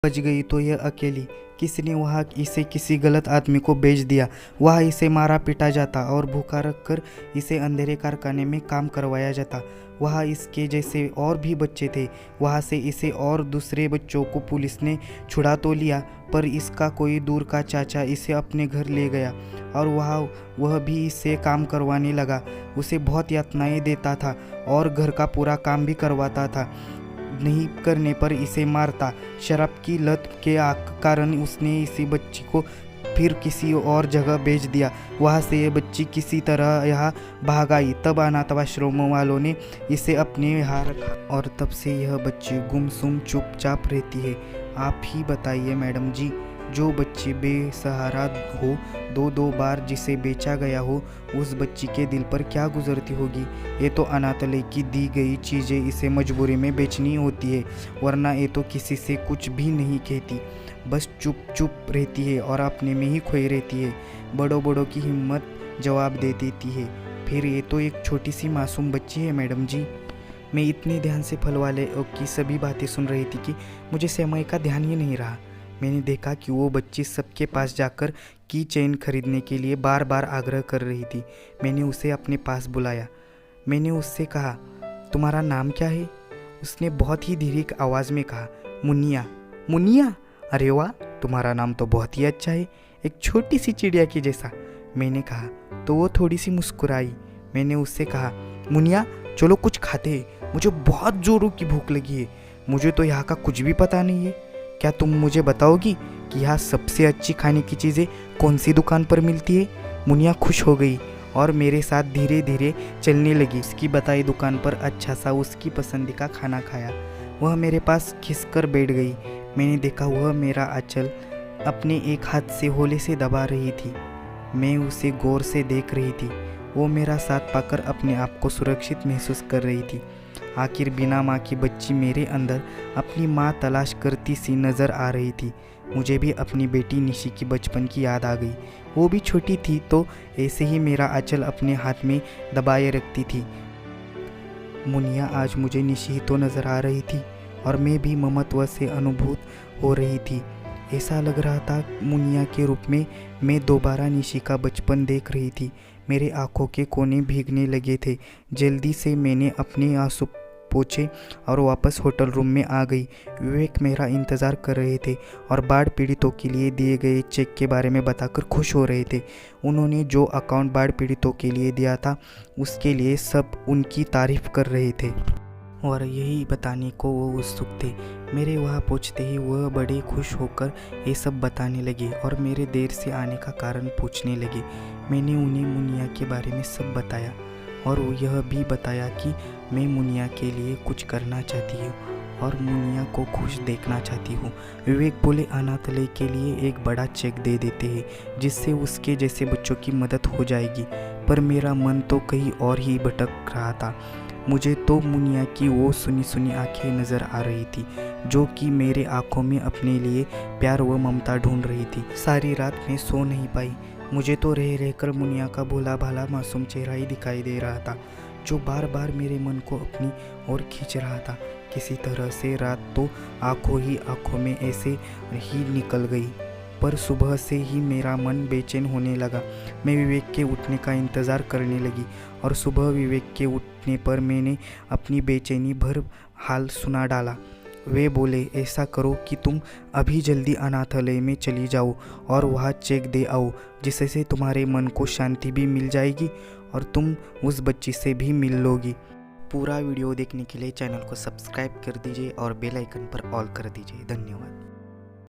बच गई तो यह अकेली। किसने वहाँ इसे किसी गलत आदमी को बेच दिया। वहाँ इसे मारा पीटा जाता और भूखा रखकर इसे अंधेरे कारखाने में काम करवाया जाता। वहाँ इसके जैसे और भी बच्चे थे। वहाँ से इसे और दूसरे बच्चों को पुलिस ने छुड़ा तो लिया, पर इसका कोई दूर का चाचा इसे अपने घर ले गया और वह भी इससे काम करवाने लगा। उसे बहुत यातनाएं देता था और घर का पूरा काम भी करवाता था। नहीं करने पर इसे मारता। शराब की लत के कारण उसने इसी बच्ची को फिर किसी और जगह भेज दिया। वहाँ से ये बच्ची किसी तरह यहाँ भाग आई। तब अनाथाश्रम वालों ने इसे अपने यहाँ रखा और तब से यह बच्ची गुमसुम चुपचाप रहती है। आप ही बताइए मैडम जी, जो बच्ची बेसहारा हो, दो बार जिसे बेचा गया हो, उस बच्ची के दिल पर क्या गुजरती होगी। ये तो अनाथालय की दी गई चीज़ें इसे मजबूरी में बेचनी होती है, वरना ये तो किसी से कुछ भी नहीं कहती, बस चुप चुप रहती है और अपने में ही खोई रहती है। बड़ों की हिम्मत जवाब दे देती है। फिर ये तो एक छोटी सी मासूम बच्ची है मैडम जी। मैं इतने ध्यान से फल वाले की सभी बातें सुन रही थी कि मुझे समय का ध्यान ही नहीं रहा। मैंने देखा कि वो बच्ची सबके पास जाकर की चेन खरीदने के लिए बार बार आग्रह कर रही थी। मैंने उसे अपने पास बुलाया। मैंने उससे कहा, तुम्हारा नाम क्या है? उसने बहुत ही धीरे आवाज़ में कहा, मुनिया। मुनिया? अरे वाह, तुम्हारा नाम तो बहुत ही अच्छा है, एक छोटी सी चिड़िया की जैसा। मैंने कहा तो वो थोड़ी सी मुस्कुराई। मैंने उससे कहा, मुनिया चलो कुछ खाते हैं, मुझे बहुत जोरों की भूख लगी है। मुझे तो यहाँ का कुछ भी पता नहीं है। क्या तुम मुझे बताओगी कि यहाँ सबसे अच्छी खाने की चीज़ें कौन सी दुकान पर मिलती है? मुनिया खुश हो गई और मेरे साथ धीरे धीरे चलने लगी। उसकी बताई दुकान पर अच्छा सा उसकी पसंद का खाना खाया। वह मेरे पास खिसकर बैठ गई। मैंने देखा वह मेरा आंचल अपने एक हाथ से होले से दबा रही थी। मैं उसे गौर से देख रही थी। वो मेरा साथ पाकर अपने आप को सुरक्षित महसूस कर रही थी। आखिर बिना माँ की बच्ची मेरे अंदर अपनी माँ तलाश करती सी नज़र आ रही थी। मुझे भी अपनी बेटी निशी की बचपन की याद आ गई। वो भी छोटी थी तो ऐसे ही मेरा आंचल अपने हाथ में दबाए रखती थी। मुनिया आज मुझे निशी तो नज़र आ रही थी और मैं भी ममत्व से अनुभूत हो रही थी। ऐसा लग रहा था मुनिया के रूप में मैं दोबारा निशी का बचपन देख रही थी। मेरे आंखों के कोने भीगने लगे थे। जल्दी से मैंने अपने आंसू पोंछे और वापस होटल रूम में आ गई। विवेक मेरा इंतज़ार कर रहे थे और बाढ़ पीड़ितों के लिए दिए गए चेक के बारे में बताकर खुश हो रहे थे। उन्होंने जो अकाउंट बाढ़ पीड़ितों के लिए दिया था उसके लिए सब उनकी तारीफ कर रहे थे और यही बताने को वो उत्सुक थे। मेरे वहाँ पहुँचते ही वह बड़े खुश होकर ये सब बताने लगे और मेरे देर से आने का कारण पूछने लगे। मैंने उन्हें मुनिया के बारे में सब बताया और यह भी बताया कि मैं मुनिया के लिए कुछ करना चाहती हूँ और मुनिया को खुश देखना चाहती हूँ। विवेक बोले, अनाथालय के लिए एक बड़ा चेक दे देते हैं जिससे उसके जैसे बच्चों की मदद हो जाएगी। पर मेरा मन तो कहीं और ही भटक रहा था। मुझे तो मुनिया की वो सुनी सुनी आंखें नज़र आ रही थी जो कि मेरे आंखों में अपने लिए प्यार व ममता ढूंढ रही थी। सारी रात मैं सो नहीं पाई। मुझे तो रह रहकर मुनिया का भोला भाला मासूम चेहरा ही दिखाई दे रहा था जो बार बार मेरे मन को अपनी ओर खींच रहा था। किसी तरह से रात तो आंखों में ऐसे ही निकल गई, पर सुबह से ही मेरा मन बेचैन होने लगा। मैं विवेक के उठने का इंतज़ार करने लगी और सुबह विवेक के उठने पर मैंने अपनी बेचैनी भर हाल सुना डाला। वे बोले, ऐसा करो कि तुम अभी जल्दी अनाथालय में चली जाओ और वहाँ चेक दे आओ, जिससे तुम्हारे मन को शांति भी मिल जाएगी और तुम उस बच्ची से भी मिल लोगी। पूरा वीडियो देखने के लिए चैनल को सब्सक्राइब कर दीजिए और बेल आइकन पर ऑल कर दीजिए। धन्यवाद।